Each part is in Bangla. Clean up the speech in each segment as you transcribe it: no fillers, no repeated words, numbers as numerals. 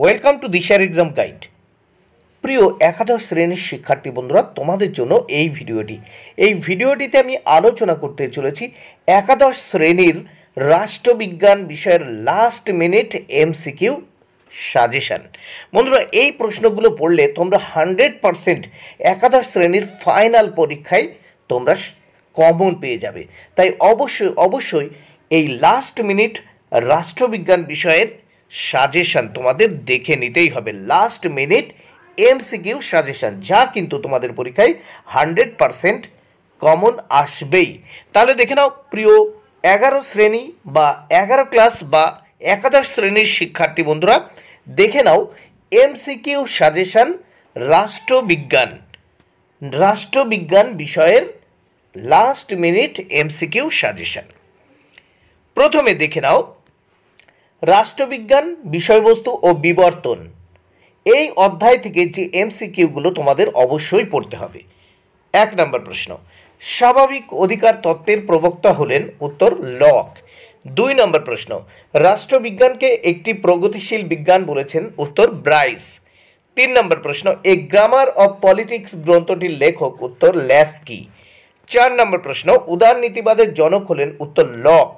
ওয়েলকাম টু দিশার এক্সাম গাইড। প্রিয় একাদশ শ্রেণীর শিক্ষার্থী বন্ধুরা, তোমাদের জন্য এই ভিডিওটিতে আমি আলোচনা করতে চলেছি একাদশ শ্রেণীর রাষ্ট্রবিজ্ঞান বিষয়ের লাস্ট মিনিট এমসিকিউ সাজেশন। বন্ধুরা, এই প্রশ্নগুলো পড়লে তোমরা 100% একাদশ শ্রেণীর ফাইনাল পরীক্ষায় তোমরা কমন পেয়ে যাবে। তাই অবশ্যই এই লাস্ট মিনিট রাষ্ট্রবিজ্ঞান বিষয়ের সাজেশন তোমাদের দেখে নিতেই হবে। লাস্ট মিনিট এমসিকিউ সাজেশন, যা কিন্তু তোমাদের পরীক্ষায় 100% কমন আসবেই। তাহলে দেখে নাও প্রিয় 11 শ্রেণী বা 11 ক্লাস বা একাদশ শ্রেণীর শিক্ষার্থী বন্ধুরা, দেখে নাও এমসিকিউ সাজেশন রাষ্ট্রবিজ্ঞান বিষয়ের লাস্ট মিনিট এমসিকিউ সাজেশন। প্রথমে দেখে নাও রাষ্ট্রবিজ্ঞান বিষয়বস্তু ও বিবর্তন। এই অধ্যায় থেকে যে এমসিকিউগুলো তোমাদের অবশ্যই পড়তে হবে। 1 নম্বর প্রশ্ন, স্বাভাবিক অধিকার তত্ত্বের প্রবক্তা হলেন? উত্তর লক। 2 নম্বর প্রশ্ন, রাষ্ট্রবিজ্ঞানকে একটি প্রগতিশীল বিজ্ঞান বলেছেন? উত্তর ব্রাইস। 3 নম্বর প্রশ্ন, এ গ্রামার অফ পলিটিক্স গ্রন্থটির লেখক? উত্তর ল্যাস্কি। 4 নম্বর প্রশ্ন, উদারনীতিবাদের জনক হলেন? উত্তর লক।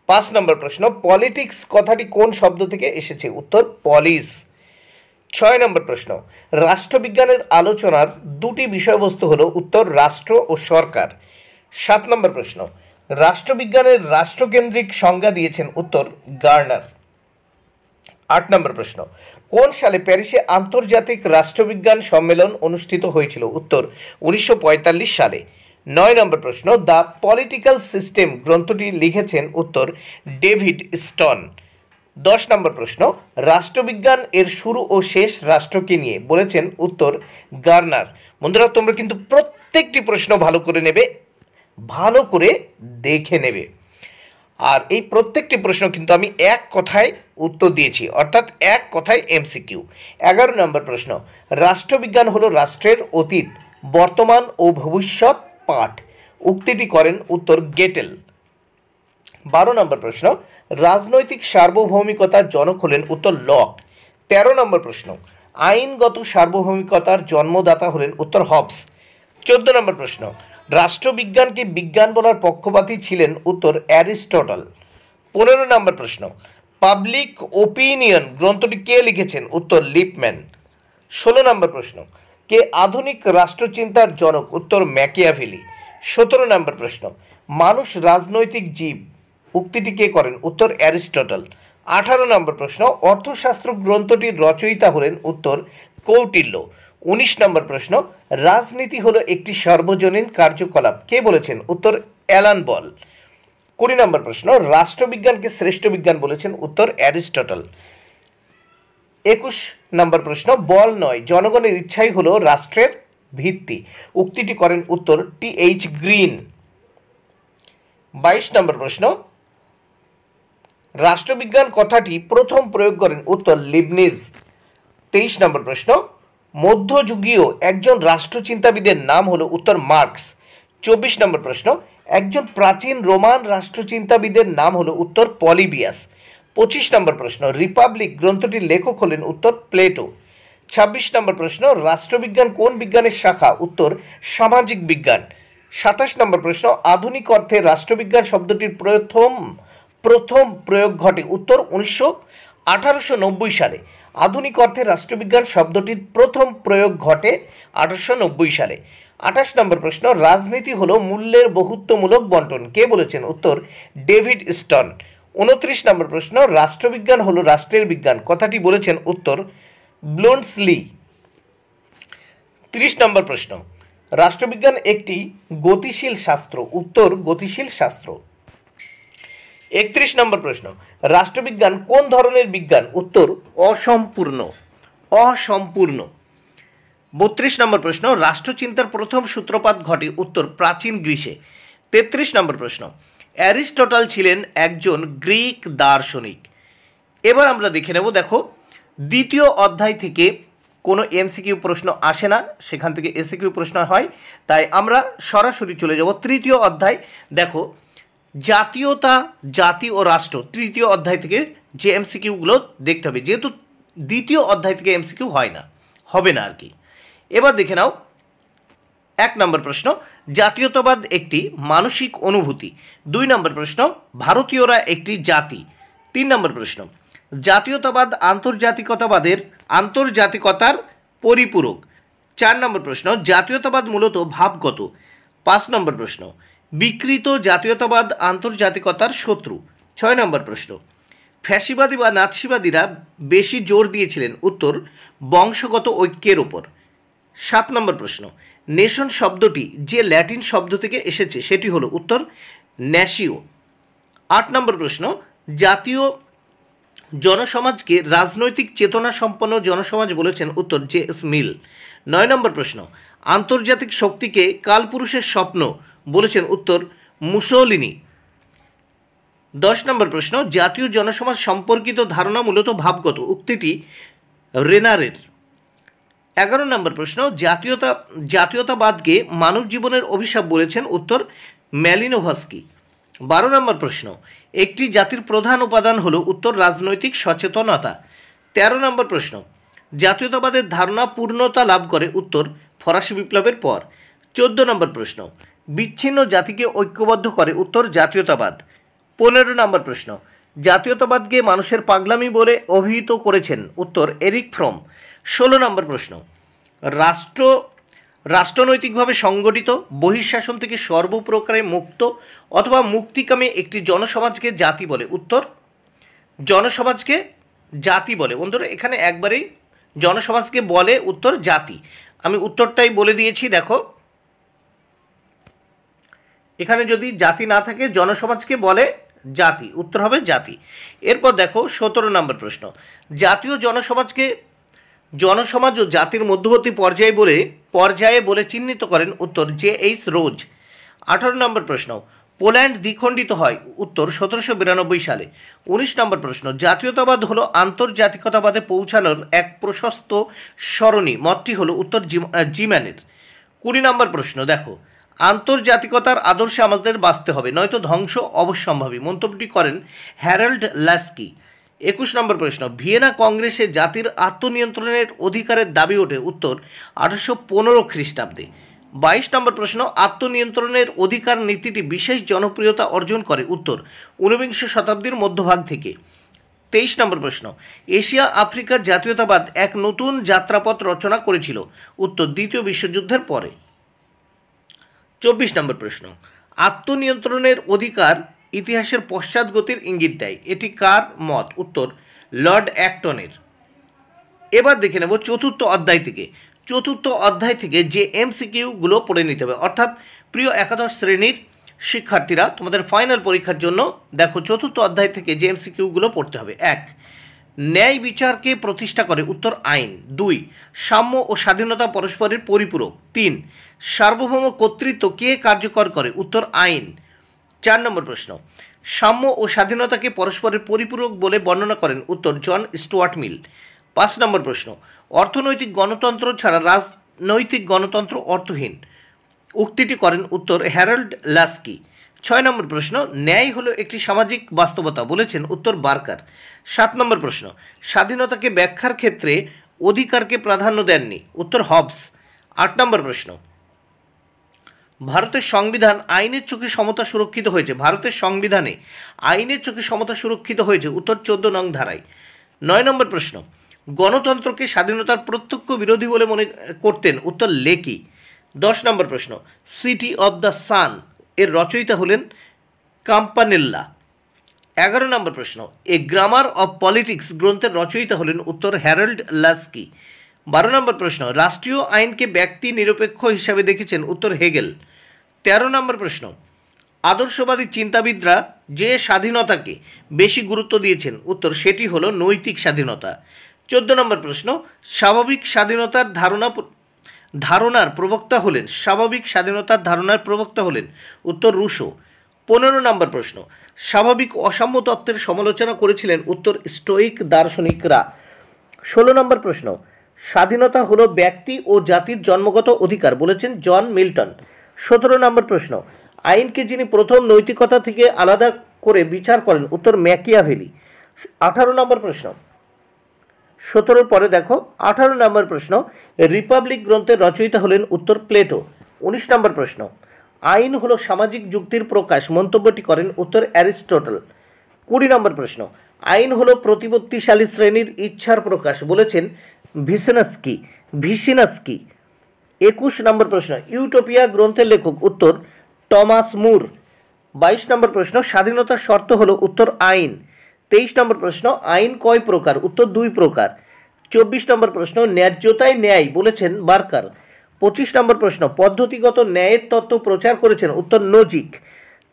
5 নম্বর প্রশ্ন, পলিটিক্স কথাটি কোন শব্দ থেকে এসেছে? উত্তর পলিস। 6 নম্বর প্রশ্ন, রাষ্ট্রবিজ্ঞানের আলোচনার 2টি বিষয়বস্তু হলো? উত্তর রাষ্ট্র ও সরকার। 7 নম্বর প্রশ্ন, রাষ্ট্রবিজ্ঞানের রাষ্ট্রকেন্দ্রিক সংজ্ঞা দিয়েছেন? উত্তর গার্নার। 8 নম্বর প্রশ্ন, কোন সালে প্যারিসে আন্তর্জাতিক রাষ্ট্রবিজ্ঞান সম্মেলন অনুষ্ঠিত হয়েছিল? উত্তর 1945 সালে। 9 নম্বর প্রশ্ন, দ্য পলিটিক্যাল সিস্টেম গ্রন্থটি লিখেছেন? উত্তর ডেভিড স্টন। 10 নম্বর প্রশ্ন, রাষ্ট্রবিজ্ঞান এর শুরু ও শেষ রাষ্ট্রকে নিয়ে বলেছেন? উত্তর গার্নার। বন্ধুরা, তোমরা কিন্তু প্রত্যেকটি প্রশ্ন ভালো করে দেখে নেবে। আর এই প্রত্যেকটি প্রশ্ন কিন্তু আমি এক কথায় উত্তর দিয়েছি, অর্থাৎ এক কথায় এমসিকিউ। 11 নম্বর প্রশ্ন, রাষ্ট্রবিজ্ঞান হলো রাষ্ট্রের অতীত, বর্তমান ও ভবিষ্যৎ পাঠ। উক্তিটি করেন? উত্তর গেটেল। 12 নম্বর প্রশ্ন, রাজনৈতিক সার্বভৌমিকতার জনক হলেন? উত্তর লক। 13 নম্বর প্রশ্ন, আইনগত সার্বভৌমিকতার জন্মদাতা হলেন? উত্তর হবস। 14 নম্বর প্রশ্ন, রাষ্ট্রবিজ্ঞানকে বিজ্ঞান বলার পক্ষপাতী ছিলেন? উত্তর অ্যারিস্টটল। 15 নম্বর প্রশ্ন, পাবলিক ওপিনিয়ন গ্রন্থটি কে লিখেছেন? উত্তর লিপম্যান। 16 নম্বর প্রশ্ন, কে আধুনিক রাষ্ট্রচিন্তার জনক? উত্তর ম্যাকিয়াভেলি। 17 নম্বর প্রশ্ন, মানুষ রাজনৈতিক জীব উক্তিটি কে করেন? উত্তর অ্যারিস্টটল। 18 নম্বর প্রশ্ন, অর্থশাস্ত্র গ্রন্থটির রচয়িতা হলেন? উত্তর কৌটিল্য। 19 নম্বর প্রশ্ন, রাজনীতি হলো একটি সার্বজনীন কার্যকলাপ, কে বলেছেন? উত্তর অ্যালান বল। 20 নম্বর প্রশ্ন, রাষ্ট্রবিজ্ঞানকে শ্রেষ্ঠ বিজ্ঞান বলেছেন? উত্তর অ্যারিস্টটল। 21 নম্বর প্রশ্ন, বল নয় জনগণের ইচ্ছাই হলো রাষ্ট্রের ভিত্তি, উক্তিটি করেন? উত্তর টি.এইচ. গ্রিন। 22 নম্বর প্রশ্ন, রাষ্ট্রবিজ্ঞান কথাটি প্রথম প্রয়োগ করেন? উত্তর লিবনিজ। 23 নম্বর প্রশ্ন, মধ্যযুগীয় একজন রাষ্ট্রচিন্তাবিদের নাম হলো? উত্তর মার্কস। 24 নম্বর প্রশ্ন, একজন প্রাচীন রোমান রাষ্ট্রচিন্তাবিদের নাম হলো? উত্তর পলিবিয়াস। 25 নম্বর প্রশ্ন, রিপাবলিক গ্রন্থটির লেখক হলেন? উত্তর প্লেটো। 26 নম্বর প্রশ্ন, রাষ্ট্রবিজ্ঞান কোন বিজ্ঞানের শাখা? উত্তর সামাজিক বিজ্ঞান। 27 নম্বর প্রশ্ন, আধুনিক অর্থে রাষ্ট্রবিজ্ঞান শব্দটির প্রথম প্রয়োগ ঘটে? উত্তর 1890 সালে। আধুনিক অর্থে রাষ্ট্রবিজ্ঞান শব্দটির প্রথম প্রয়োগ ঘটে 1890 সালে। 28 নম্বর প্রশ্ন, রাজনীতি হলো মূল্যের বহুত্বমূলক বন্টন, কে বলেছেন? উত্তর ডেভিড স্টন। 29 নম্বর প্রশ্ন, রাষ্ট্রবিজ্ঞান হলো রাষ্ট্রের বিজ্ঞান, কথাটি বলেছেন? উত্তর ব্লুন্টসলি। 30 নম্বর প্রশ্ন, রাষ্ট্রবিজ্ঞান একটি গতিশীল শাস্ত্র, উত্তর গতিশীল শাস্ত্র। 31 নম্বর প্রশ্ন, রাষ্ট্রবিজ্ঞান কোন ধরনের বিজ্ঞান? উত্তর অসম্পূর্ণ। 32 নম্বর প্রশ্ন, রাষ্ট্রচিন্তার প্রথম সূত্রপাত ঘটে? উত্তর প্রাচীন গ্রীসে। 33 নম্বর প্রশ্ন, অ্যারিস্টটল ছিলেন একজন গ্রিক দার্শনিক। এবার আমরা দেখে নেব, দেখো দ্বিতীয় অধ্যায় থেকে কোনো এমসিকিউ প্রশ্ন আসে না, সেখান থেকে এসিকিউ প্রশ্ন হয়, তাই আমরা সরাসরি চলে যাব তৃতীয় অধ্যায়। দেখো জাতীয়তা, জাতি ও রাষ্ট্র, তৃতীয় অধ্যায় থেকে যে এমসিকিউগুলো দেখতে হবে, যেহেতু দ্বিতীয় অধ্যায় থেকে এমসিকিউ হয় না, হবে না আর কি। এবার দেখে নাও 1 নম্বর প্রশ্ন, জাতীয়তাবাদ একটি মানসিক অনুভূতি। 2 নম্বর প্রশ্ন, ভারতীয়রা একটি জাতি। 3 নম্বর প্রশ্ন, জাতীয়তাবাদ আন্তর্জাতিকতার পরিপূরক। 4 নম্বর প্রশ্ন, জাতীয়তাবাদ মূলত ভাবগত। 5 নম্বর প্রশ্ন, বিকৃত জাতীয়তাবাদ আন্তর্জাতিকতার শত্রু। 6 নম্বর প্রশ্ন, ফ্যাসিবাদী বা নাৎসিবাদীরা বেশি জোর দিয়েছিলেন। উত্তর, বংশগত ঐক্যের ওপর। 7 নম্বর প্রশ্ন, নেশন শব্দটি যে ল্যাটিন শব্দ থেকে এসেছে সেটি হলো। উত্তর, ন্যাশিও। 8 নম্বর প্রশ্ন, জাতীয় জনসমাজকে রাজনৈতিক চেতনা সম্পন্ন জনসমাজ বলেছেন। উত্তর, জে.এস. মিল। 9 নম্বর প্রশ্ন, আন্তর্জাতিক শক্তিকে কালপুরুষের স্বপ্ন বলেছেন। উত্তর, মুসোলিনি। 10 নম্বর প্রশ্ন, জাতীয় জনসমাজ সম্পর্কিত ধারণা মূলত ভাবগত। উক্তিটি রেনারের। 11 নম্বর প্রশ্ন, জাতীয়তাবাদকে মানব জীবনের অভিশাপ বলেছেন। উত্তর, ম্যালিনোভস্কি। 12 নম্বর প্রশ্ন, একটি জাতির প্রধান উপাদান হল। উত্তর, রাজনৈতিক সচেতনতা। 13 নম্বর প্রশ্ন, জাতীয়তাবাদের ধারণা পূর্ণতা লাভ করে। উত্তর, ফরাসি বিপ্লবের পর। 14 নম্বর প্রশ্ন, বিচ্ছিন্ন জাতিকে ঐক্যবদ্ধ করে। উত্তর, জাতীয়তাবাদ। 15 নম্বর প্রশ্ন, জাতীয়তাবাদকে মানুষের পাগলামি বলে অভিহিত করেছেন। উত্তর, এরিক ফ্রম। 16 নম্বর প্রশ্ন, রাষ্ট্রনৈতিকভাবে সংগঠিত, বহিঃশাসন থেকে সর্বপ্রকারে মুক্ত অথবা মুক্তিকামী একটি জনসমাজকে জাতি বলে। উত্তর, জনসমাজকে জাতি বলে। বন্ধুরা, এখানে একবারেই জনসমাজকে বলে। উত্তর, জাতি। আমি উত্তরটাই বলে দিয়েছি, দেখো এখানে যদি জাতি না থাকে জনসমাজকে বলে জাতি। উত্তর হবে জাতি। এরপর দেখো 17 নম্বর প্রশ্ন, জাতীয় জনসমাজ ও জাতির মধ্যবর্তী পর্যায়ে বলে চিহ্নিত করেন। উত্তর, জে.এইচ. রোজ। 18 নম্বর প্রশ্ন, পোল্যান্ড দ্বিখণ্ডিত হয়। উত্তর, 1792 সালে। 19 নম্বর প্রশ্ন, জাতীয়তাবাদ হলো আন্তর্জাতিকতাবাদে পৌঁছানোর এক প্রশস্ত সরণি। মতটি হলো। উত্তর, জিম্যানের। 20 নম্বর প্রশ্ন, দেখো আন্তর্জাতিকতার আদর্শে আমাদের বাঁচতে হবে, নয়তো ধ্বংস অবশ্যম্ভাবী। মন্তব্যটি করেন হ্যারল্ড লাস্কি। 21 নম্বর প্রশ্ন, ভিয়েনা কংগ্রেসে জাতির আত্মনিয়ন্ত্রণের অধিকারের দাবি ওঠে। উত্তর, 1815 খ্রিস্টাব্দে। 22 নম্বর প্রশ্ন, আত্মনিয়ন্ত্রণের অধিকার নীতিটি বিশেষ জনপ্রিয়তা অর্জন করে। উত্তর, 19বিংশ শতাব্দীর মধ্যভাগ থেকে। 23 নম্বর প্রশ্ন, এশিয়া আফ্রিকার জাতীয়তাবাদ এক নতুন যাত্রাপথ রচনা করেছিল। উত্তর, দ্বিতীয় বিশ্বযুদ্ধের পরে। 24 নম্বর প্রশ্ন, আত্মনিয়ন্ত্রণের অধিকার ইতিহাসের পশ্চাৎগতির ইঙ্গিত দেয়। এটি কার মত? উত্তর, লর্ড অ্যাক্টনের। এবার দেখে নেব চতুর্থ অধ্যায় থেকে যে এমসিকিউগুলো পড়ে নিতে হবে। অর্থাৎ প্রিয় একাদশ শ্রেণীর শিক্ষার্থীরা, তোমাদের ফাইনাল পরীক্ষার জন্য দেখো চতুর্থ অধ্যায় থেকে যে এমসিকিউগুলো পড়তে হবে। 1, ন্যায় বিচারকে প্রতিষ্ঠা করে। উত্তর, আইন। 2, সাম্য ও স্বাধীনতা পরস্পরের পরিপূরক। 3, সার্বভৌম কর্তৃত্ব কে কার্যকর করে? উত্তর, আইন। 4 নম্বর প্রশ্ন, সাম্য ও স্বাধীনতাকে পরস্পরের পরিপূরক বলে বর্ণনা করেন। উত্তর, জন স্টুয়ার্ট মিল। 5 নম্বর প্রশ্ন, অর্থনৈতিক গণতন্ত্র ছাড়া রাজনৈতিক গণতন্ত্র অর্থহীন। উক্তিটি করেন। উত্তর, হ্যারল্ড লাস্কি। 6 নম্বর প্রশ্ন, ন্যায় হলো একটি সামাজিক বাস্তবতা বলেছেন। উত্তর, বার্কার। 7 নম্বর প্রশ্ন, স্বাধীনতাকে ব্যাখ্যার ক্ষেত্রে অধিকারকে প্রাধান্য দেননি। উত্তর, হবস। 8 নম্বর প্রশ্ন, ভারতের সংবিধান আইনের চোখে সমতা সুরক্ষিত হয়েছে। ভারতের সংবিধানে আইনের চোখে সমতা সুরক্ষিত হয়েছে। উত্তর, 14 নং ধারায়। 9 নম্বর প্রশ্ন, গণতন্ত্রকে স্বাধীনতার প্রত্যক্ষ বিরোধী বলে মনে করতেন। উত্তর, লেকি। 10 নম্বর প্রশ্ন, সিটি অব দ্য সান এর রচয়িতা হলেন কাম্পানেল্লা। 11 নম্বর প্রশ্ন, এ গ্রামার অব পলিটিক্স গ্রন্থের রচয়িতা হলেন। উত্তর, হ্যারল্ড লাস্কি। 12 নম্বর প্রশ্ন, রাষ্ট্রীয় আইনকে ব্যক্তি নিরপেক্ষ হিসাবে দেখেছেন। উত্তর, হেগেল। 13 নম্বর প্রশ্ন, আদর্শবাদী চিন্তাবিদরা যে স্বাধীনতাকে বেশি গুরুত্ব দিয়েছেন। উত্তর, সেটি হলো নৈতিক স্বাধীনতা। 14 নম্বর প্রশ্ন, স্বাভাবিক স্বাধীনতার ধারণার প্রবক্তা হলেন। উত্তর, রুশো। 15 নম্বর প্রশ্ন, স্বাভাবিক অসাম্য তত্ত্বের সমালোচনা করেছিলেন। উত্তর, স্টোয়িক দার্শনিকরা। 16 নম্বর প্রশ্ন, স্বাধীনতা হলো ব্যক্তি ও জাতির জন্মগত অধিকার বলেছেন জন মিল্টন। 17 নম্বর প্রশ্ন, আইনকে যিনি প্রথম নৈতিকতা থেকে আলাদা করে বিচার করেন। উত্তর, ম্যাকিয়াভেলি। 18 নম্বর প্রশ্ন, 17 পরে দেখো 18 নম্বর প্রশ্ন, রিপাবলিক গ্রন্থের রচয়িতা হলেন উত্তর প্লেটো। 19 নম্বর প্রশ্ন, আইন হলো সামাজিক যুক্তির প্রকাশ, মন্তব্যটি করেন উত্তর অ্যারিস্টটল। 20 নম্বর প্রশ্ন, আইন হলো প্রতিপত্তিশালী শ্রেণীর ইচ্ছার প্রকাশ, বলেছেন ভিসিনাস্কি। 21 নম্বর প্রশ্ন, ইউটোপিয়া গ্রন্থের লেখক উত্তর টমাস মুর। 22 নম্বর প্রশ্ন, স্বাধীনতার শর্ত হলো উত্তর আইন। 23 নম্বর প্রশ্ন, আইন কয় প্রকার, উত্তর 2 প্রকার। 24 নম্বর প্রশ্ন, ন্যায্যতায় ন্যায়, বলেছেন বার্কার। 25 নম্বর প্রশ্ন, পদ্ধতিগত ন্যায়ের তত্ত্ব প্রচার করেছেন উত্তর নোজিক।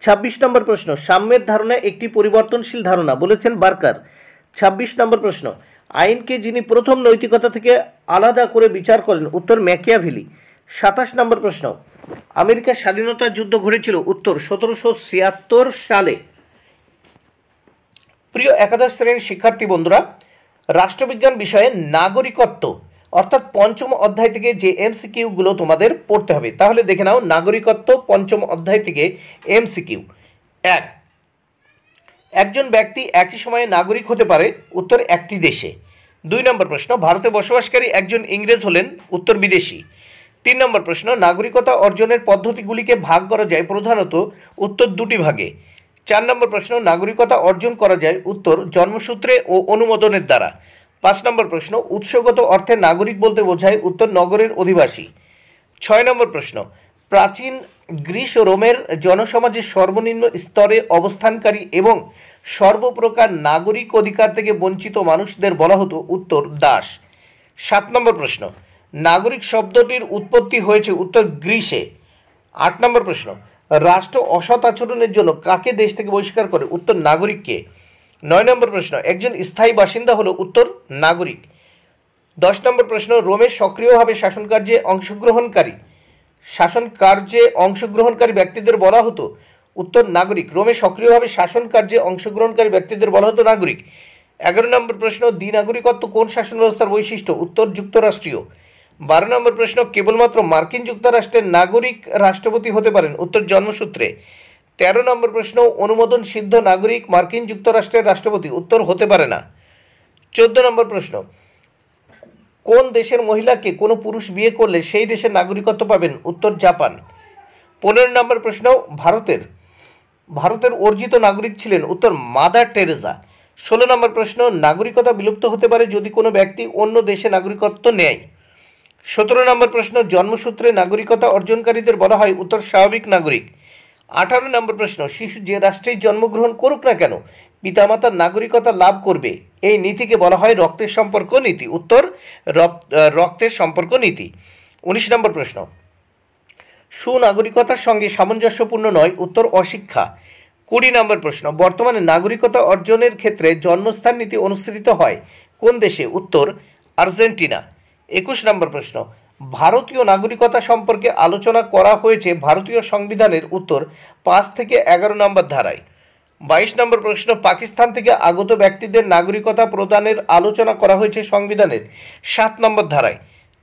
26 নম্বর প্রশ্ন, সাম্যের ধারণা একটি পরিবর্তনশীল ধারণা, বলেছেন বার্কার। 26 নম্বর প্রশ্ন, আইনকে যিনি প্রথম নৈতিকতা থেকে আলাদা করে বিচার করেন উত্তর ম্যাকিয়াভেলি। 27 নম্বর প্রশ্ন, আমেরিকার স্বাধীনতা যুদ্ধ ঘটেছিল উত্তর 1776 সালে। প্রিয় একাদশ শ্রেণীর শিক্ষার্থী বন্ধুরা, রাষ্ট্রবিজ্ঞান বিষয়ে নাগরিকত্ব অর্থাৎ পঞ্চম অধ্যায় থেকে যে এমসিকিউগুলো তোমাদের পড়তে হবে, তাহলে দেখে নাও নাগরিকত্ব পঞ্চম অধ্যায় থেকে এমসিকিউ। 1, একজন ব্যক্তি একই সময়ে নাগরিক হতে পারে উত্তর একটি দেশে। 2 নম্বর প্রশ্ন, ভারতে বসবাসকারী একজন ইংরেজ হলেন উত্তর বিদেশি। 3 নম্বর প্রশ্ন, নাগরিকতা অর্জনের পদ্ধতিগুলিকে ভাগ করা যায় প্রধানত উত্তর 2টি ভাগে। 4 নম্বর প্রশ্ন, নাগরিকতা অর্জন করা যায় উত্তর জন্মসূত্রে ও অনুমোদনের দ্বারা। 5 নম্বর প্রশ্ন, উৎসগত অর্থে নাগরিক বলতে বোঝায় উত্তর নগরের অধিবাসী। 6 নম্বর প্রশ্ন, প্রাচীন গ্রিস ও রোমের জনসমাজের সর্বনিম্ন স্তরে অবস্থানকারী এবং সর্বপ্রকার নাগরিক অধিকার থেকে বঞ্চিত মানুষদের বলা হতো উত্তর দাস। 7 নম্বর প্রশ্ন, নাগরিক শব্দটির উৎপত্তি হয়েছে উত্তর গ্রিসে। 8 নম্বর প্রশ্ন, রাষ্ট্র অসৎ আচরণের জন্য কাকে দেশ থেকে বহিষ্কার করে উত্তর নাগরিককে। 9 নম্বর প্রশ্ন, একজন স্থায়ী বাসিন্দা হলো উত্তর নাগরিক। 10 নম্বর প্রশ্ন, রোমে সক্রিয়ভাবে শাসনকার্যে অংশগ্রহণকারী ব্যক্তিদের বলা হতো উত্তর নাগরিক। রোমে সক্রিয়ভাবে শাসনকার্যে অংশগ্রহণকারী ব্যক্তিদের বলা হতো নাগরিক। 11 নম্বর প্রশ্ন, দ্বিনাগরিকত্ব কোন শাসন ব্যবস্থার বৈশিষ্ট্য উত্তর যুক্তরাষ্ট্রীয়। 12 নম্বর প্রশ্ন, কেবলমাত্র মার্কিন যুক্তরাষ্ট্রের নাগরিক রাষ্ট্রপতি হতে পারেন উত্তর জন্মসূত্রে। 13 নম্বর প্রশ্ন, অনুমোদন সিদ্ধ নাগরিক মার্কিন যুক্তরাষ্ট্রের রাষ্ট্রপতি উত্তর হতে পারে না। 14 নম্বর প্রশ্ন, কোন দেশের মহিলাকে কোনো পুরুষ বিয়ে করলে সেই দেশের নাগরিকত্ব পাবেন উত্তর জাপান। 15 নম্বর প্রশ্ন, ভারতের অর্জিত নাগরিক ছিলেন উত্তর মাদার টেরেসা। 16 নম্বর প্রশ্ন, নাগরিকতা বিলুপ্ত হতে পারে যদি কোনো ব্যক্তি অন্য দেশে নাগরিকত্ব নেয়। 17 নম্বর প্রশ্ন, জন্মসূত্রে নাগরিকতা অর্জনকারীদের বলা হয় উত্তর স্বাভাবিক নাগরিক। 18 নম্বর প্রশ্ন, শিশু যে রাষ্ট্রেই জন্মগ্রহণ করুক না কেন পিতামাতার নাগরিকতা লাভ করবে, এই নীতিকে বলা হয় রক্তের সম্পর্ক নীতি উত্তর রক্তের সম্পর্ক নীতি। 19 নম্বর প্রশ্ন, সুনাগরিকতার সঙ্গে সামঞ্জস্যপূর্ণ নয় উত্তর অশিক্ষা। 20 নম্বর প্রশ্ন, বর্তমানে নাগরিকতা অর্জনের ক্ষেত্রে জন্মস্থান নীতি অনুসৃত হয় কোন দেশে উত্তর আর্জেন্টিনা। 21 নম্বর প্রশ্ন, ভারতীয় নাগরিকতা সম্পর্কে আলোচনা করা হয়েছে ভারতীয় সংবিধানের উত্তর 5 থেকে 11 নম্বর ধারায়। 22 নম্বর প্রশ্ন, পাকিস্তান থেকে আগত ব্যক্তিদের নাগরিকতা প্রদানের আলোচনা করা হয়েছে সংবিধানের 7 নম্বর ধারায়।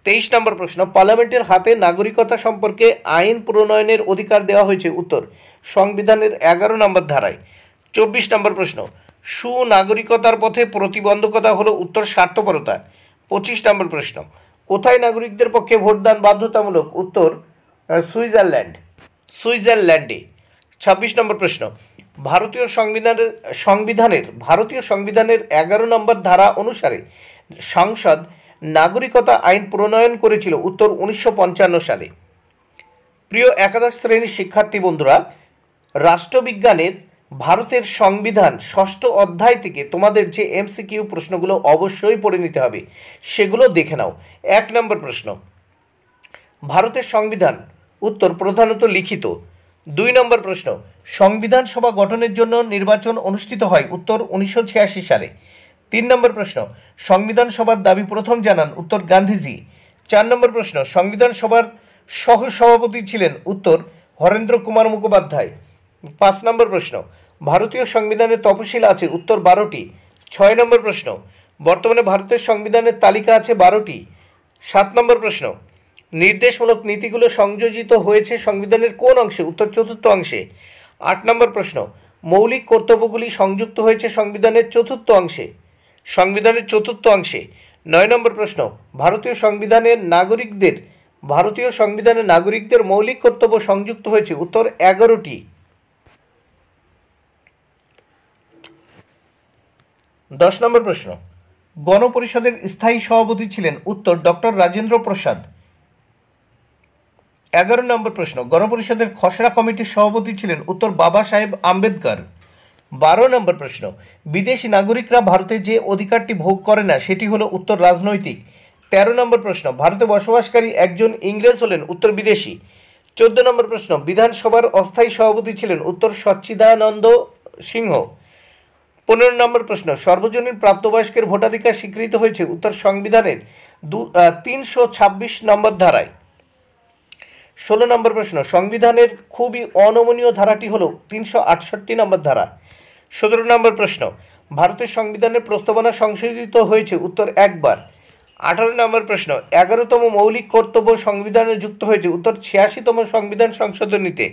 23 নম্বর প্রশ্ন, পার্লামেন্টের হাতে নাগরিকতা সম্পর্কে আইন প্রণয়নের অধিকার দেওয়া হয়েছে উত্তর সংবিধানের 11 নম্বর ধারায়। 24 নম্বর প্রশ্ন, সুনাগরিকতার পথে প্রতিবন্ধকতা হলো উত্তর স্বার্থপরতা। 25 নম্বর প্রশ্ন, কোথায় নাগরিকদের পক্ষে ভোটদান বাধ্যতামূলক উত্তর সুইজারল্যান্ডে। 26 নম্বর প্রশ্ন, ভারতীয় সংবিধানের 11 নম্বর ধারা অনুসারে সংসদ নাগরিকতা আইন প্রণয়ন করেছিল উত্তর 1955 সালে। প্রিয় একাদশ শ্রেণীর শিক্ষার্থী বন্ধুরা, রাষ্ট্রবিজ্ঞানের ভারতের সংবিধান 6ষ্ঠ অধ্যায় থেকে তোমাদের যে এমসিকিউ প্রশ্নগুলো অবশ্যই পড়ে নিতে হবে সেগুলো দেখে নাও। 1 নম্বর প্রশ্ন, ভারতের সংবিধান উত্তর প্রধানত লিখিত। 2 নম্বর প্রশ্ন, সংবিধান সভা গঠনের জন্য নির্বাচন অনুষ্ঠিত হয় উত্তর 1986 সালে। 3 নম্বর প্রশ্ন, সংবিধান সভার দাবি প্রথম জানান উত্তর গান্ধীজি। 4 নম্বর প্রশ্ন, সংবিধান সভার সহসভাপতি ছিলেন উত্তর হরেন্দ্র কুমার মুখোপাধ্যায়। 5 নম্বর প্রশ্ন, ভারতীয় সংবিধানের তফসিল আছে উত্তর 12টি। 6 নম্বর প্রশ্ন, বর্তমানে ভারতের সংবিধানের তালিকা আছে 12টি। 7 নম্বর প্রশ্ন, নির্দেশমূলক নীতিগুলো সংযোজিত হয়েছে সংবিধানের কোন অংশে উত্তর 4র্থ অংশে। 8 নম্বর প্রশ্ন, মৌলিক কর্তব্যগুলি সংযুক্ত হয়েছে সংবিধানের 4র্থ অংশে। 9 9 নম্বর প্রশ্ন, ভারতীয় সংবিধানে নাগরিকদের মৌলিক কর্তব্য সংযুক্ত হয়েছে, উত্তর 11টি। 10 নম্বর প্রশ্ন, গণপরিষদের স্থায়ী সভাপতি ছিলেন, উত্তর ডক্টর রাজেন্দ্র প্রসাদ। 11 নম্বর প্রশ্ন, গণপরিষদের খসড়া কমিটির সভাপতি ছিলেন, উত্তর বাবা সাহেব আম্বেদকর। 12 নম্বর প্রশ্ন, বিদেশি নাগরিকরা ভারতে যে অধিকারটি ভোগ করে না সেটি হলো, উত্তর রাজনৈতিক। 13 নম্বর প্রশ্ন, ভারতে বসবাসকারী একজন ইংরেজ হলেন, উত্তর বিদেশি। 14 নম্বর প্রশ্ন, বিধানসভার অস্থায়ী সভাপতি ছিলেন, উত্তর সচ্চিদানন্দ সিংহ। 15 নম্বর প্রশ্ন, সর্বজনীন প্রাপ্তবয়স্কের ভোটাধিকার স্বীকৃত হয়েছে, উত্তর সংবিধানের 326 নম্বর ধারায়। 16 নম্বর প্রশ্ন, সংবিধানের খুবই অনমনীয় ধারাটি হল 368 নম্বর ধারা। 17 নম্বর প্রশ্ন, ভারতের সংবিধানের প্রস্তাবনা সংশোধিত হয়েছে, উত্তর একবার। 18 নম্বর প্রশ্ন, 11তম মৌলিক কর্তব্য সংবিধানে যুক্ত হয়েছে, উত্তর 86তম সংবিধান সংশোধনীতে।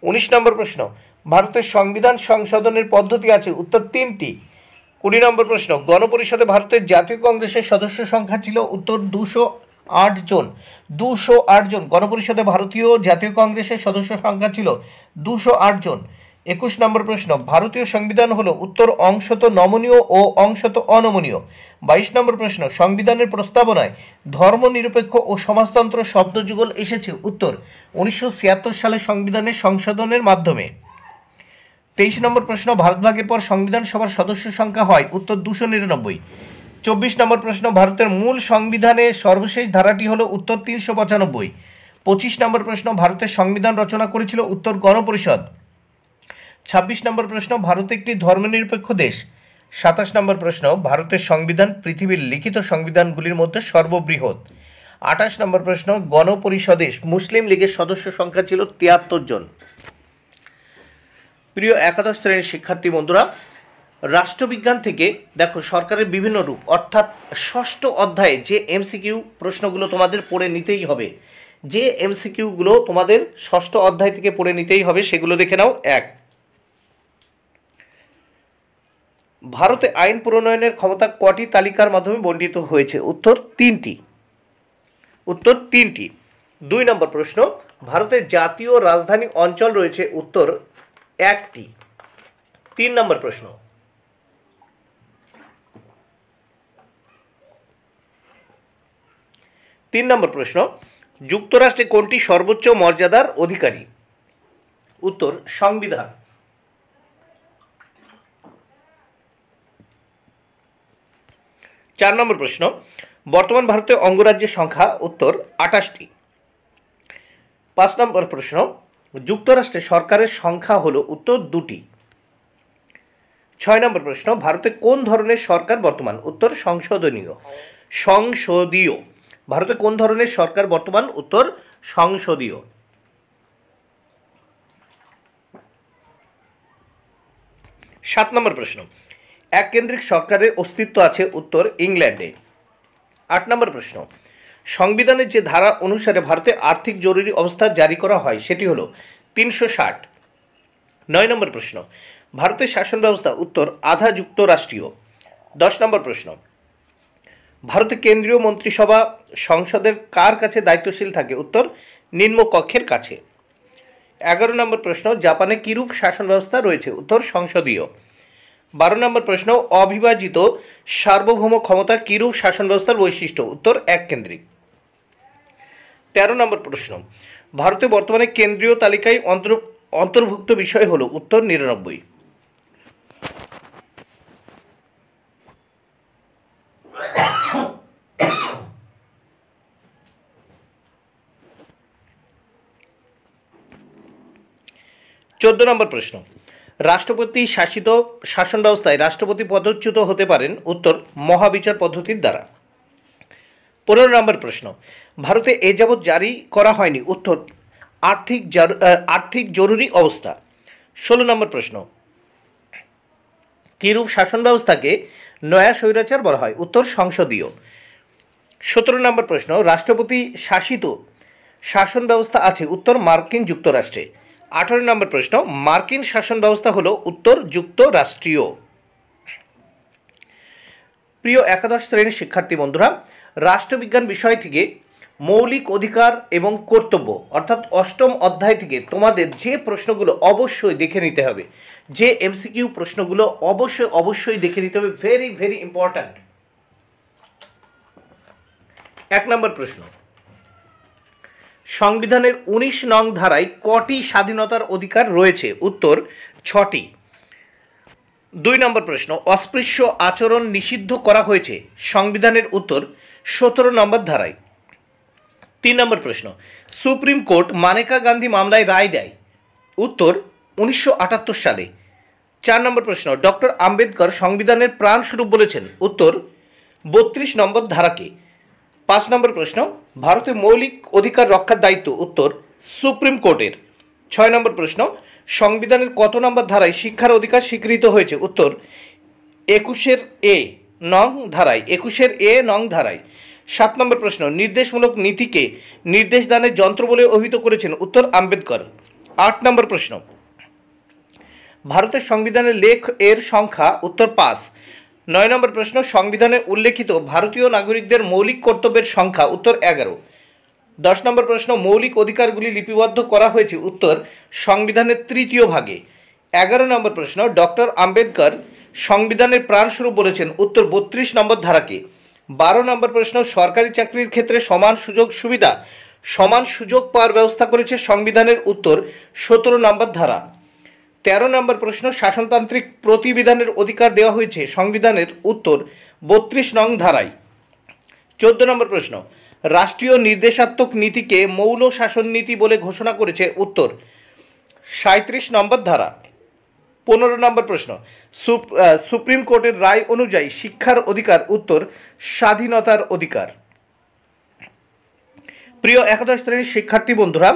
19 নম্বর প্রশ্ন, ভারতের সংবিধান সংশোধনের পদ্ধতি আছে, উত্তর 3টি। 20 নম্বর প্রশ্ন, গণপরিষদে ভারতের জাতীয় কংগ্রেসের সদস্য সংখ্যা ছিল, উত্তর 208 জন। 208 জন। গণপরিষদে ভারতীয় জাতীয় কংগ্রেসের সদস্য সংখ্যা ছিল 208 জন। 21 নম্বর প্রশ্ন, ভারতীয় সংবিধান হলো, উত্তর অংশত নমনীয় ও অংশত অনমনীয়। 22 নম্বর প্রশ্ন, সংবিধানের প্রস্তাবনায় ধর্মনিরপেক্ষ ও সমাজতন্ত্র শব্দযুগল এসেছে, উত্তর 1976 সালে সংবিধানের সংশোধনের মাধ্যমে। 23 নম্বর প্রশ্ন, ভারত ভাগের পর সংবিধান সভার সদস্য সংখ্যা হয়, উত্তর 299। 24 নম্বর প্রশ্ন, ভারতের মূল সংবিধানের সর্বশেষ ধারাটি হলো, উত্তর 395। 25 নম্বর প্রশ্ন, ভারতের সংবিধান রচনা করেছিল, উত্তর গণপরিষদ। 26 নম্বর প্রশ্ন, ভারত একটি ধর্মনিরপেক্ষ দেশ। 27 নম্বর প্রশ্ন, ভারতের সংবিধান পৃথিবীর লিখিত সংবিধানগুলির মধ্যে সর্ববৃহৎ। 28 নম্বর প্রশ্ন, গণপরিষদে মুসলিম লীগের সদস্য সংখ্যা ছিল 73 জন। প্রিয় একাদশ শ্রেণীর শিক্ষার্থী বন্ধুরা, রাষ্ট্রবিজ্ঞান থেকে দেখো সরকারের বিভিন্ন রূপ, অর্থাৎ ষষ্ঠ অধ্যায়ে যে এমসিকিউ প্রশ্নগুলো তোমাদের পড়ে নিতেই হবে, যে এমসিকিউগুলো তোমাদের ষষ্ঠ অধ্যায় থেকে পড়ে নিতেই হবে সেগুলো দেখে নাও। 1, ভারতে আইন প্রণয়নের ক্ষমতা কটি তালিকার মাধ্যমে বণ্টিত হয়েছে, উত্তর 3টি। 2 নম্বর প্রশ্ন, ভারতের জাতীয় রাজধানী অঞ্চল রয়েছে, উত্তর 1টি। 3 নম্বর প্রশ্ন, যুক্তরাষ্ট্রে কোনটি সর্বোচ্চ মর্যাদার অধিকারী, উত্তর সংবিধান। 4 নম্বর প্রশ্ন, বর্তমান ভারতে অঙ্গরাজ্যের সংখ্যা, উত্তর 28টি। 5 নম্বর প্রশ্ন, যুক্তরাষ্ট্রে সরকারের সংখ্যা হলো, উত্তর 2টি। 6 নম্বর প্রশ্ন, ভারতে কোন ধরনের সরকার বর্তমান, উত্তর সংসদীয়। ভারতে কোন ধরনের সরকার বর্তমান, উত্তর সংসদীয়। 7 নম্বর প্রশ্ন, এককেন্দ্রিক সরকারের অস্তিত্ব আছে, উত্তর ইংল্যান্ডে। 8 নম্বর প্রশ্ন, সংবিধানের যে ধারা অনুসারে ভারতে আর্থিক জরুরি অবস্থা জারি করা হয় সেটি হলো 360। 9 নম্বর প্রশ্ন, ভারতের শাসন ব্যবস্থা, উত্তর আধা যুক্তরাষ্ট্রীয়। 10 নম্বর প্রশ্ন, ভারতে কেন্দ্রীয় মন্ত্রিসভা সংসদের কার কাছে দায়িত্বশীল থাকে, উত্তর নিম্নকক্ষের কাছে। 11 নম্বর প্রশ্ন, জাপানে কিরূপ শাসন ব্যবস্থা রয়েছে, উত্তর সংসদীয়। 12 নম্বর প্রশ্ন, অবিভাজিত সার্বভৌম ক্ষমতা কিরূপ শাসন ব্যবস্থার বৈশিষ্ট্য, উত্তর এককেন্দ্রিক। 13 নম্বর প্রশ্ন, ভারতে বর্তমানে কেন্দ্রীয় তালিকায় অন্তর্ভুক্ত বিষয় হলো, উত্তর 99। 14 নম্বর প্রশ্ন, রাষ্ট্রপতি শাসিত শাসন ব্যবস্থায় রাষ্ট্রপতি পদচ্যুত হতে পারেন, উত্তর মহাবিচার পদ্ধতির দ্বারা। 15 নম্বর প্রশ্ন, ভারতে এ যাবৎ জারি করা হয়নি, উত্তর আর্থিক জরুরি অবস্থা। 16 নম্বর প্রশ্ন, কিরূপ শাসন ব্যবস্থাকে নয়া স্বৈরাচার বলা হয়, উত্তর সংসদীয়। 17 নম্বর প্রশ্ন, রাষ্ট্রপতি শাসিত শাসন ব্যবস্থা আছে, উত্তর মার্কিন যুক্তরাষ্ট্রে। 18 নম্বর প্রশ্ন, মার্কিন শাসন ব্যবস্থা হলো, উত্তর যুক্তরাষ্ট্রীয়। প্রিয় একাদশ শ্রেণীর শিক্ষার্থী বন্ধুরা, রাষ্ট্রবিজ্ঞান বিষয় থেকে মৌলিক অধিকার এবং কর্তব্য অর্থাৎ অষ্টম অধ্যায় থেকে তোমাদের যে প্রশ্নগুলো অবশ্যই দেখে নিতে হবে, যে এমসিকিউ প্রশ্নগুলো অবশ্যই দেখে নিতে হবে, ভেরি ভেরি ইম্পর্ট্যান্ট। 1 নম্বর প্রশ্ন, সংবিধানের 19 নং ধারায় কটি স্বাধীনতার অধিকার রয়েছে? উত্তর 6টি। 2 নম্বর প্রশ্ন, অস্পৃশ্য আচরণ নিষিদ্ধ করা হয়েছে সংবিধানের? উত্তর 17 নম্বর ধারায়। 3 নম্বর প্রশ্ন, সুপ্রিম কোর্ট মানেকা গান্ধী মামলায় রায় দেয়? উত্তর 1978 সালে। 4 নম্বর প্রশ্ন, ডক্টর আম্বেদকর সংবিধানের প্রাণস্বরূপ বলেছেন? উত্তর 32 নম্বর ধারাকে। 5 নম্বর প্রশ্ন, ভারতে মৌলিক অধিকার রক্ষার দায়িত্ব? উত্তর সুপ্রিম কোর্টের। 6 নম্বর প্রশ্ন, সংবিধানের কত নম্বর ধারায় শিক্ষার অধিকার স্বীকৃত হয়েছে? উত্তর 21 নং ধারায়। 21 নং ধারায়। 7 নম্বর প্রশ্ন, নির্দেশমূলক নীতিকে নির্দেশ দানের যন্ত্র বলে অভিহিত করেছেন? উত্তর আম্বেদকর। 8 নম্বর প্রশ্ন, ভারতের সংবিধানের লেখ এর সংখ্যা? উত্তর 5। 9 নম্বর প্রশ্ন, সংবিধানে উল্লেখিত ভারতীয় নাগরিকদের মৌলিক কর্তব্যের সংখ্যা? উত্তর 11। 10 নম্বর প্রশ্ন, মৌলিক অধিকারগুলি লিপিবদ্ধ করা হয়েছে? উত্তর সংবিধানের 3য় ভাগে। 11 নম্বর প্রশ্ন, ডক্টর আম্বেদকর সংবিধানের প্রাণস্বরূপ বলেছেন? উত্তর 32 নম্বর ধারাকে। 12 নম্বর প্রশ্ন, সরকারি চাকরির ক্ষেত্রে সমান সুযোগ পাওয়ার ব্যবস্থা করেছে সংবিধানের? উত্তর 17 নম্বর ধারা। 13 নম্বর প্রশ্ন, শাসনতান্ত্রিক প্রতিবিধানের অধিকার দেওয়া হয়েছে সংবিধানের? উত্তর 32 নং ধারায়। 14 নম্বর প্রশ্ন, রাষ্ট্রীয় নির্দেশাত্মক নীতিকে মৌল শাসন নীতি বলে ঘোষণা করেছে? উত্তর 37 নম্বর ধারা। 15 নম্বর প্রশ্ন, সুপ্রিম কোর্টের রায় অনুযায়ী শিক্ষার অধিকার? উত্তর স্বাধীনতার অধিকার। প্রিয় একাদশ শ্রেণীর শিক্ষার্থী বন্ধুরা,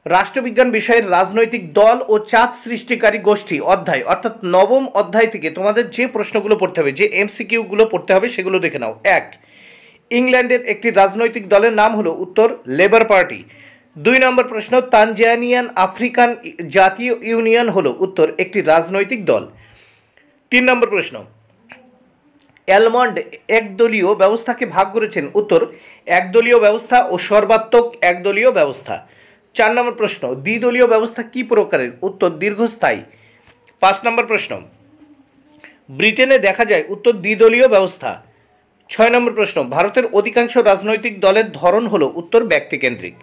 রাষ্ট্রবিজ্ঞান বিষয়ের রাজনৈতিক দল ও চাপ সৃষ্টিকারী গোষ্ঠী অধ্যায় অর্থাৎ 9ম অধ্যায় থেকে তোমাদের যে প্রশ্নগুলো পড়তে হবে, যে এমসিকিউগুলো পড়তে হবে সেগুলো দেখে নাও। 1, ইংল্যান্ডের একটি রাজনৈতিক দলের নাম হলো? উত্তর লেবার পার্টি। 2 নম্বর প্রশ্ন, তানজানিয়ান আফ্রিকান জাতীয় ইউনিয়ন হলো? উত্তর একটি রাজনৈতিক দল। 3 নম্বর প্রশ্ন, অ্যালমন্ড একদলীয় ব্যবস্থাকে ভাগ করেছেন? উত্তর একদলীয় ব্যবস্থা ও সর্বাত্মক একদলীয় ব্যবস্থা। 4 নম্বর প্রশ্ন, দ্বিদলীয় ব্যবস্থা কি প্রকারের? উত্তর দীর্ঘস্থায়ী। 5 নম্বর প্রশ্ন, ব্রিটেনে দেখা যায়? উত্তর দ্বিদলীয় ব্যবস্থা। 6 নম্বর প্রশ্ন, ভারতের অধিকাংশ রাজনৈতিক দলের ধরন হলো? উত্তর ব্যক্তিকেন্দ্রিক।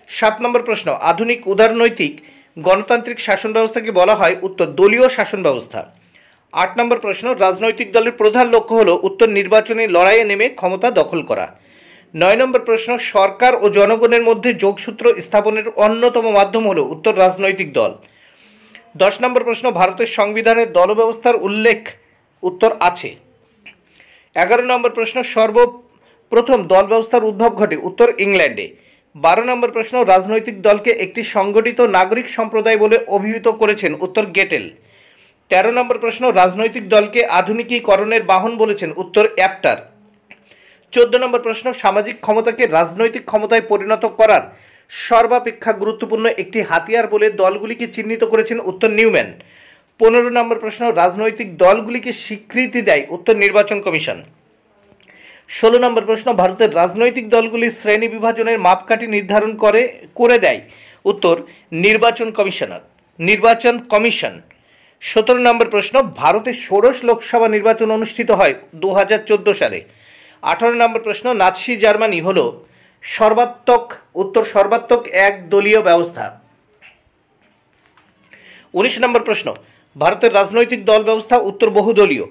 7 নম্বর প্রশ্ন, আধুনিক উদারনৈতিক গণতান্ত্রিক শাসন ব্যবস্থাকে বলা হয়? উত্তর দলীয় শাসন ব্যবস্থা। 8 নম্বর প্রশ্ন, রাজনৈতিক দলের প্রধান লক্ষ্য হলো? উত্তর নির্বাচনী লড়াইয়ে নেমে ক্ষমতা দখল করা। 9 নম্বর প্রশ্ন, সরকার ও জনগণের মধ্যে যোগসূত্র স্থাপনের অন্যতম মাধ্যম হলো? উত্তর রাজনৈতিক দল। 10 নম্বর প্রশ্ন, ভারতের সংবিধানের দল ব্যবস্থার উল্লেখ? উত্তর আছে। 11 নম্বর প্রশ্ন, সর্বপ্রথম দল ব্যবস্থার উদ্ভব ঘটে? উত্তর ইংল্যান্ডে। 12 নম্বর প্রশ্ন, রাজনৈতিক দলকে একটি সংগঠিত নাগরিক সম্প্রদায় বলে অভিহিত করেছেন? উত্তর গেটেল। 13 নম্বর প্রশ্ন, রাজনৈতিক দলকে আধুনিকীকরণের বাহন বলেছেন? উত্তর অ্যাপ্টার। 14 নম্বর প্রশ্ন, সামাজিক ক্ষমতাকে রাজনৈতিক ক্ষমতায় পরিণত করার সর্বাপেক্ষা গুরুত্বপূর্ণ একটি হাতিয়ার বলে দলগুলিকে চিহ্নিত করেছেন? উত্তর নিউম্যান। 15 নম্বর প্রশ্ন, রাজনৈতিক দলগুলিকে স্বীকৃতি দেয়? উত্তর নির্বাচন কমিশন। 16 নম্বর প্রশ্ন, ভারতের রাজনৈতিক দলগুলির শ্রেণী বিভাজনের মাপকাঠি নির্ধারণ করে দেয়? উত্তর নির্বাচন কমিশন। 17 নম্বর প্রশ্ন, ভারতে ষোড়শ লোকসভা নির্বাচন অনুষ্ঠিত হয় 2014 সালে। 18 নম্বর প্রশ্ন, নাৎসি জার্মানি হলো? সর্বাত্মক এক দলীয় ব্যবস্থা। 19 নম্বর প্রশ্ন, ভারতের রাজনৈতিক দল ব্যবস্থা? উত্তর বহুদলীয়।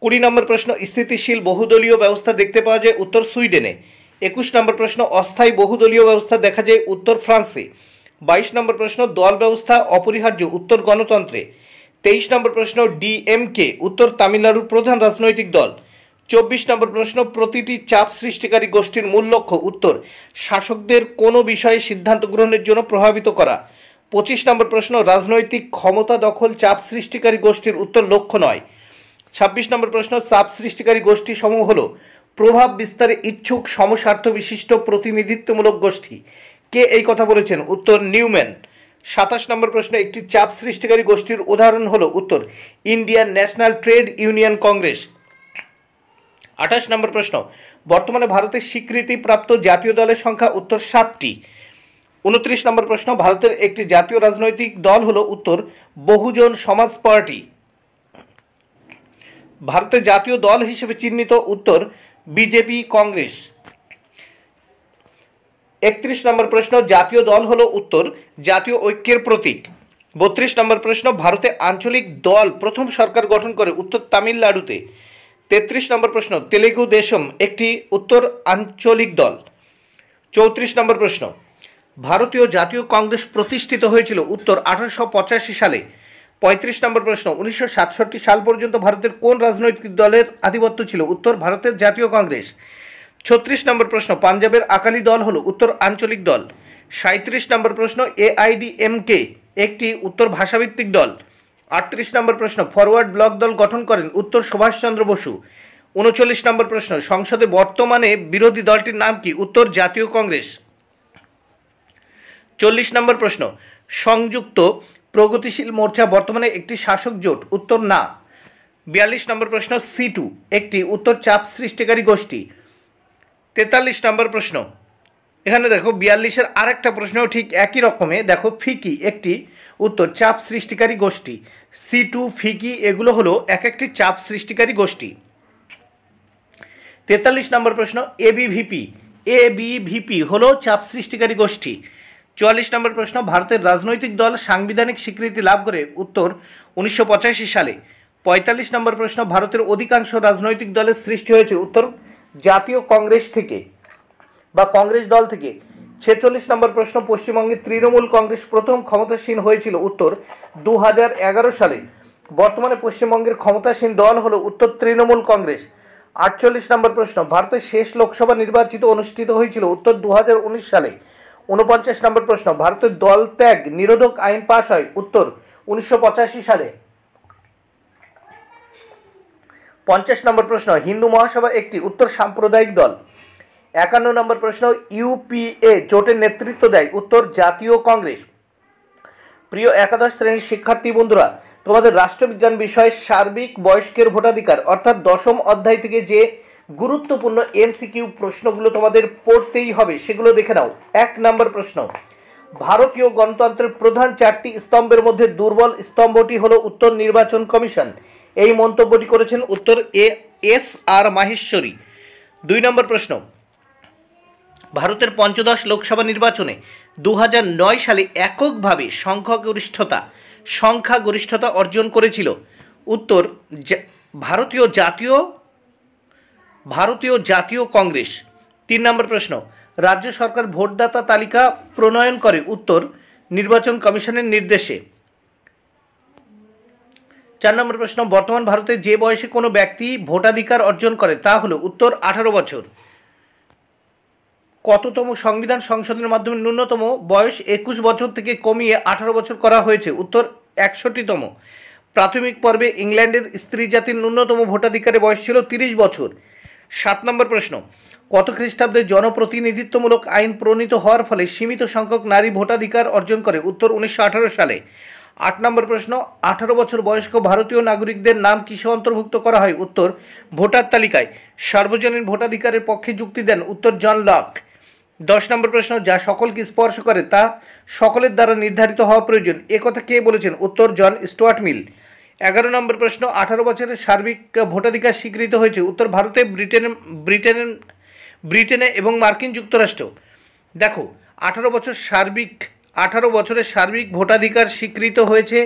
20 নম্বর প্রশ্ন, স্থিতিশীল বহুদলীয় ব্যবস্থা দেখতে পাওয়া যায়? উত্তর সুইডেনে। 21 নম্বর প্রশ্ন, অস্থায়ী বহুদলীয় ব্যবস্থা দেখা যায়? উত্তর ফ্রান্সে। 22 নম্বর প্রশ্ন, দল ব্যবস্থা অপরিহার্য? উত্তর গণতন্ত্রে। 23 নম্বর প্রশ্ন, ডিএমকে উত্তর তামিলনাড়ুর প্রধান রাজনৈতিক দল। 24 নম্বর প্রশ্ন, প্রতিটি চাপ সৃষ্টিকারী গোষ্ঠীর মূল লক্ষ্য? উত্তর শাসকদের কোনো বিষয়ে সিদ্ধান্ত গ্রহণের জন্য প্রভাবিত করা। 25 নম্বর প্রশ্ন, রাজনৈতিক ক্ষমতা দখল চাপ সৃষ্টিকারী গোষ্ঠীর? উত্তর লক্ষ্য নয়। 26 নম্বর প্রশ্ন, চাপ সৃষ্টিকারী গোষ্ঠী সমূহ হলো? প্রভাব বিস্তারে ইচ্ছুক সমস্বার্থ বিশিষ্ট প্রতিনিধিত্বমূলক গোষ্ঠী। কে এই কথা বলেছেন? উত্তর নিউম্যান। 27 নম্বর প্রশ্ন, একটি চাপ সৃষ্টিকারী গোষ্ঠীর উদাহরণ হলো? উত্তর Indian national trade union Congress. 28 নম্বর প্রশ্ন, বর্তমানে ভারতের স্বীকৃতিপ্রাপ্ত জাতীয় দলের সংখ্যা, উত্তর 7টি। 29 নম্বর প্রশ্ন, ভারতের একটি জাতীয় রাজনৈতিক দল হলো, উত্তর বহুজন সমাজ পার্টি। ভারতের জাতীয় দল হিসেবে চিহ্নিত, উত্তর বিজেপি, কংগ্রেস। 31 নম্বর প্রশ্ন, জাতীয় দল হলো, উত্তর জাতীয় ঐক্যের প্রতীক। 32 নম্বর প্রশ্ন, ভারতে আঞ্চলিক দল প্রথম সরকার গঠন করে, উত্তর তামিলনাড়ুতে। 33 নম্বর প্রশ্ন, তেলেগু দেশম একটি উত্তর আঞ্চলিক দল। 34 নম্বর প্রশ্ন, ভারতীয় জাতীয় কংগ্রেস প্রতিষ্ঠিত হয়েছিল, উত্তর 1885 সালে। 35 নম্বর প্রশ্ন, 1967 সাল পর্যন্ত ভারতের কোন রাজনৈতিক দলের আধিপত্য ছিল, উত্তর ভারতের জাতীয় কংগ্রেস। 36 নম্বর প্রশ্ন, পাঞ্জাবের আকালি দল হলো, উত্তর আঞ্চলিক দল। 37 নম্বর প্রশ্ন, AIDMK একটি উত্তর ভাষাভিত্তিক দল। 38 নম্বর প্রশ্ন, ফরওয়ার্ড ব্লক দল গঠন করেন, উত্তর সুভাষচন্দ্র বসু। 39 নম্বর প্রশ্ন, সংসদে বর্তমানে বিরোধী দলটির নাম কি, উত্তর জাতীয় কংগ্রেস। 40 নম্বর প্রশ্ন, সংযুক্ত প্রগতিশীল মোর্চা বর্তমানে একটি শাসক জোট, উত্তর না। 42 নম্বর প্রশ্ন, C2 একটি উত্তর চাপ সৃষ্টিকারী গোষ্ঠী। 43 নম্বর প্রশ্ন, এখানে দেখো 42-এর আরেকটা প্রশ্নও ঠিক একই রকমে, দেখো ফিকি একটি উত্তর চাপ সৃষ্টিকারী গোষ্ঠী। C2, ফিকি এগুলো হলো এক একটি চাপ সৃষ্টিকারী গোষ্ঠী। 43 নম্বর প্রশ্ন, ABVP হলো চাপ সৃষ্টিকারী গোষ্ঠী। 44 নম্বর প্রশ্ন, ভারতের রাজনৈতিক দল সাংবিধানিক স্বীকৃতি লাভ করে, উত্তর 1985 সালে। 45 নম্বর প্রশ্ন, ভারতের অধিকাংশ রাজনৈতিক দলের সৃষ্টি হয়েছে, উত্তর জাতীয় কংগ্রেস থেকে বা কংগ্রেস দল থেকে। 46 নম্বর প্রশ্ন, পশ্চিমবঙ্গে তৃণমূল কংগ্রেস প্রথম ক্ষমতাসীন হয়েছিল, উত্তর 2011 সালে। বর্তমানে পশ্চিমবঙ্গের ক্ষমতাসীন দল হলো, উত্তর তৃণমূল কংগ্রেস। 48 নম্বর প্রশ্ন, ভারতের শেষ লোকসভা অনুষ্ঠিত হয়েছিল, উত্তর 2019 সালে। 49 নম্বর প্রশ্ন, ভারতের দল ত্যাগ নিরোধক আইন পাশ হয়, উত্তর 1985 সালে। 50 নম্বর প্রশ্ন, হিন্দু মহাসভা একটি উত্তর সাম্প্রদায়িক দল। 51 নম্বর প্রশ্ন, UPA জোটের নেতৃত্ব দেয়, উত্তর জাতীয় কংগ্রেস। প্রিয় একাদশ শ্রেণীর শিক্ষার্থী বন্ধুরা, তোমাদের রাষ্ট্রবিজ্ঞান বিষয়ের সার্বিক বয়স্কের ভোটাধিকার অর্থাৎ 10ম অধ্যায় থেকে যে গুরুত্বপূর্ণ MCQ প্রশ্নগুলো তোমাদের পড়তেই হবে সেগুলো দেখে নাও। 1 নম্বর প্রশ্ন, ভারতীয় গণতন্ত্রের প্রধান 4টি স্তম্ভের মধ্যে দুর্বল স্তম্ভটি হলো, উত্তর নির্বাচন কমিশন। এই মন্তব্যটি করেছেন, উত্তর SR মাহেশ্বরী। 2 নম্বর প্রশ্ন, ভারতের পঞ্চদশ লোকসভা নির্বাচনে 2009 সালে এককভাবে সংখ্যাগরিষ্ঠতা অর্জন করেছিল, উত্তর ভারতীয় জাতীয় কংগ্রেস। 3 নম্বর প্রশ্ন, রাজ্য সরকার ভোটদাতা তালিকা প্রণয়ন করে, উত্তর নির্বাচন কমিশনের নির্দেশে। 4 নম্বর প্রশ্ন, বর্তমান ভারতে যে বয়সে কোনো ব্যক্তি ভোটাধিকার অর্জন করে তা হলো, উত্তর 18 বছর। কততম সংবিধান সংশোধনের মাধ্যমে ন্যূনতম বয়স 21 বছর থেকে কমিয়ে 18 বছর করা হয়েছে, উত্তর 61তম। প্রাথমিক পর্বে ইংল্যান্ডের স্ত্রী জাতির ন্যূনতম ভোটাধিকারের বয়স ছিল 30 বছর। 7 নম্বর প্রশ্ন, কত খ্রিস্টাব্দে জনপ্রতিনিধিত্বমূলক আইন প্রণীত হওয়ার ফলে সীমিত সংখ্যক নারী ভোটাধিকার অর্জন করে, উত্তর 1918 সালে। 8 নম্বর প্রশ্ন, 18 বছর বয়স্ক ভারতীয় নাগরিকদের নাম কিসে অন্তর্ভুক্ত করা হয়, উত্তর ভোটার তালিকায়। সার্বজনীন ভোটাধিকারের পক্ষে যুক্তি দেন, উত্তর জন লক। 10 নম্বর প্রশ্ন, যা সকলকে স্পর্শ করে তা সকলের দ্বারা নির্ধারিত হওয়া প্রয়োজন, একথা কে বলেছেন, উত্তর জন স্টুয়ার্ট মিল। 11 নম্বর প্রশ্ন, 18 বছরের সার্বিক ভোটাধিকার স্বীকৃত হয়েছে, উত্তর ভারতে, ব্রিটেনে এবং মার্কিন যুক্তরাষ্ট্র। দেখো 18 বছরের সার্বিক ভোটাধিকার স্বীকৃত হয়েছে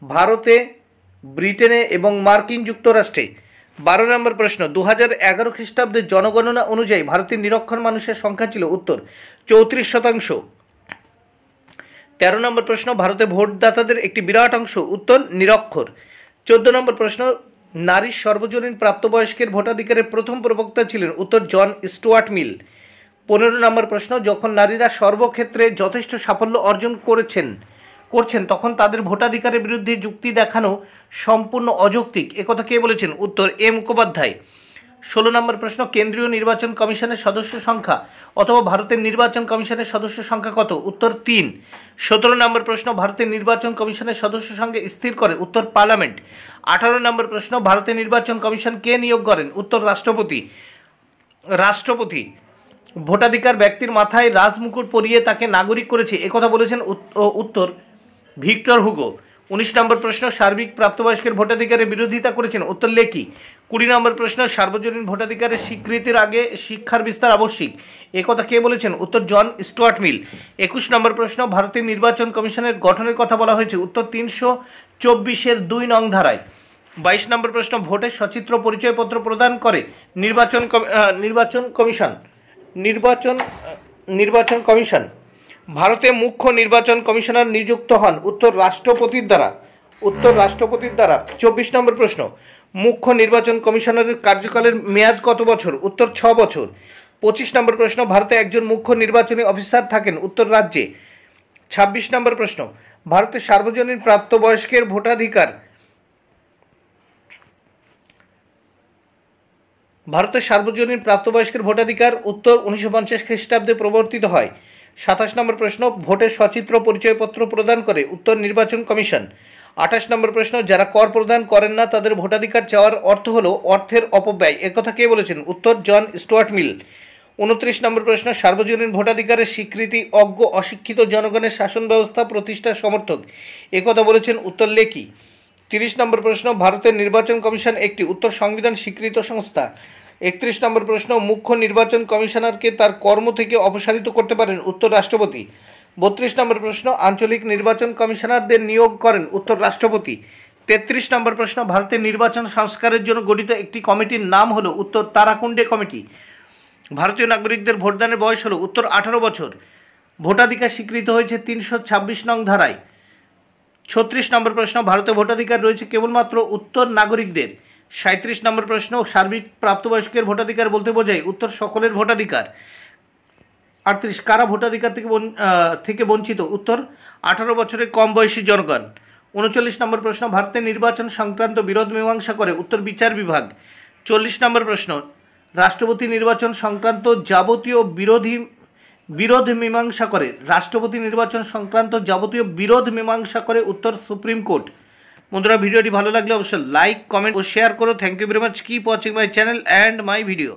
ভারতে, ব্রিটেনে এবং মার্কিন যুক্তরাষ্ট্রে। 12 নম্বর প্রশ্ন, 2011 খ্রিস্টাব্দের জনগণনা অনুযায়ী ভারতের নিরক্ষর মানুষের সংখ্যা ছিল, উত্তর 34%। 13 নম্বর প্রশ্ন, ভারতে ভোটদাতাদের একটি বিরাট অংশ উত্তর নিরক্ষর। 14 নম্বর প্রশ্ন, নারীর সর্বজনীন প্রাপ্তবয়স্কের ভোটাধিকারের প্রথম প্রবক্তা ছিলেন, উত্তর জন স্টুয়ার্ট মিল। 15 নম্বর প্রশ্ন, যখন নারীরা সর্বক্ষেত্রে যথেষ্ট সাফল্য অর্জন করছেন তখন তাদের ভোটাধিকারের বিরুদ্ধে যুক্তি দেখানো সম্পূর্ণ অযৌক্তিক, একথা কে বলেছেন, উত্তর মুখোপাধ্যায়। 16 নম্বর প্রশ্ন, কেন্দ্রীয় নির্বাচন কমিশনের সদস্য সংখ্যা অথবা ভারতের নির্বাচন কমিশনের সদস্য সংখ্যা কত? উত্তর 3। 17 নম্বর প্রশ্ন, ভারতের নির্বাচন কমিশনের সদস্য সংখ্যা স্থির করে? উত্তর পার্লামেন্ট। 18 নম্বর প্রশ্ন, ভারতের নির্বাচন কমিশন কে নিয়োগ করেন? উত্তর রাষ্ট্রপতি। ভোটাধিকার ব্যক্তির মাথায় রাজমুকুট পরিয়ে তাকে নাগরিক করেছে, একথা বলেছেন? উত্তর ভিক্টর হুগো। 19 নম্বর প্রশ্ন, সার্বিক প্রাপ্তবয়স্কের ভোটাধিকারের বিরোধিতা করেছেন? উত্তর লেকি। 20 নম্বর প্রশ্ন, সার্বজনীন ভোটাধিকারের স্বীকৃতির আগে শিক্ষার বিস্তার আবশ্যিক, একথা কে বলেছেন? উত্তর জন স্টুয়ার্ট মিল। 21 নম্বর প্রশ্ন, ভারতের নির্বাচন কমিশনের গঠনের কথা বলা হয়েছে? উত্তর 324-এর 2 নং ধারায়। 22 নম্বর প্রশ্ন, ভোটের সচিত্র পরিচয়পত্র প্রদান করে নির্বাচন কমিশন ভারতে মুখ্য নির্বাচন কমিশনার নিযুক্ত হন? উত্তর রাষ্ট্রপতির দ্বারা। 24 নম্বর প্রশ্ন, মুখ্য নির্বাচন কমিশনারের কার্যকালের মেয়াদ কত বছর? উত্তর 6 বছর। 25 নম্বর প্রশ্ন, ভারতে একজন মুখ্য নির্বাচনী অফিসার থাকেন? উত্তর রাজ্যে। 26 নম্বর প্রশ্ন, ভারতের সার্বজনীন প্রাপ্তবয়স্কের ভোটাধিকার উত্তর 1950 খ্রিস্টাব্দে প্রবর্তিত হয়। 27 নম্বর প্রশ্ন, ভোটের সচিত্র পরিচয়পত্র প্রদান করে? উত্তর নির্বাচন কমিশন। 28 নম্বর প্রশ্ন, যারা কর প্রদান করেন না তাদের ভোটাধিকার চাওয়ার অর্থ হলো অর্থের অপব্যয়, একথা কে বলেছেন? উত্তর জন স্টুয়ার্ট মিল। 29 নম্বর প্রশ্ন, সার্বজনীন ভোটাধিকারের স্বীকৃতি অজ্ঞ অশিক্ষিত জনগণের শাসন ব্যবস্থা প্রতিষ্ঠার সমর্থক, একথা বলেছেন? উত্তর লেকি। 30 নম্বর প্রশ্ন, ভারতের নির্বাচন কমিশন একটি উত্তর সংবিধান স্বীকৃত সংস্থা। 31 নম্বর প্রশ্ন, মুখ্য নির্বাচন কমিশনারকে তার কর্ম থেকে অপসারিত করতে পারেন? উত্তর রাষ্ট্রপতি। 32 নম্বর প্রশ্ন, আঞ্চলিক নির্বাচন কমিশনারদের নিয়োগ করেন? উত্তর রাষ্ট্রপতি। 33 নম্বর প্রশ্ন, ভারতের নির্বাচন সংস্কারের জন্য গঠিত একটি কমিটির নাম হলো? উত্তর তারাকুণ্ডে কমিটি। ভারতীয় নাগরিকদের ভোটদানের বয়স হলো? উত্তর 18 বছর। ভোটাধিকার স্বীকৃত হয়েছে 326 নং ধারায়। 36 নম্বর প্রশ্ন, ভারতে ভোটাধিকার রয়েছে কেবলমাত্র উত্তর নাগরিকদের। 37 নম্বর প্রশ্ন, সার্বিক প্রাপ্তবয়স্কের ভোটাধিকার বলতে বোঝায়? উত্তর সকলের ভোটাধিকার। 38, কারা ভোটাধিকার থেকে বঞ্চিত? উত্তর 18 বছরের কম বয়সী জনগণ। 39 নম্বর প্রশ্ন, ভারতের নির্বাচন সংক্রান্ত বিরোধ মীমাংসা করে? উত্তর বিচার বিভাগ। 40 নম্বর প্রশ্ন, রাষ্ট্রপতি নির্বাচন সংক্রান্ত যাবতীয় বিরোধ মীমাংসা করে? উত্তর সুপ্রিম কোর্ট। বন্ধুরা, ভিডিওটি ভালো লাগলে অবশ্যই লাইক, কমেন্ট ও শেয়ার করো। Thank you very much. Keep watching my channel and my video.